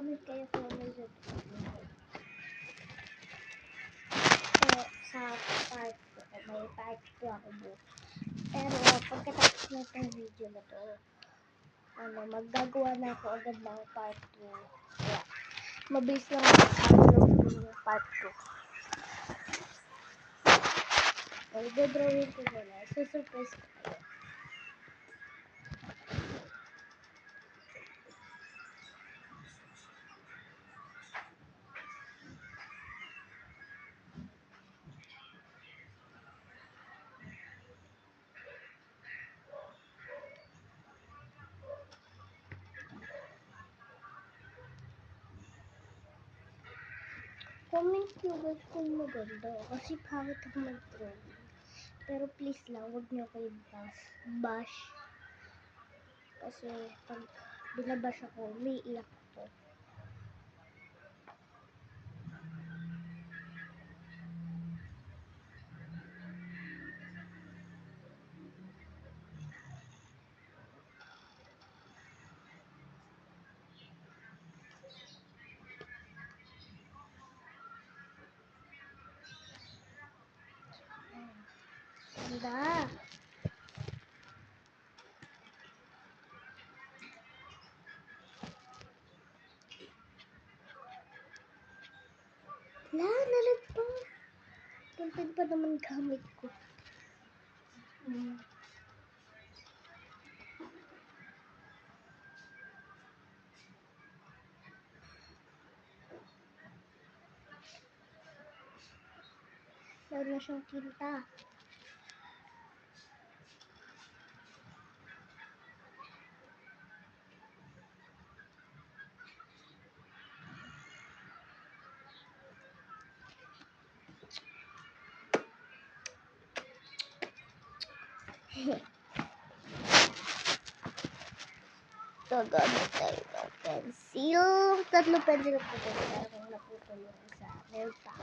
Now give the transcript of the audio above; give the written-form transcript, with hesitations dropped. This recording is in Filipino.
mag-comment kayo kung may subscribe nyo. Sa part 2, may part 2 ako bukas. Pero pagkatapos na itong video na to, maggagawa na ako agad ng part 2. Kaya, mabilis lang mag-upload yung part 2. Magdodrawing ko muna. Susurprise ko kayo. Comment nyo guys kung maganda. Kasi pangit ako mag-drawing. Pero please lang, huwag nyo kayo bash. Kasi pag binabash ako, umiiyak ako. Ganda. Nalagpas. Tunted pa naman gamit ko. Meron na siyang tinta. Gagamit tayo ng pencil. 3 pencil po ito. Pero kung naputol yung isa, meron pa.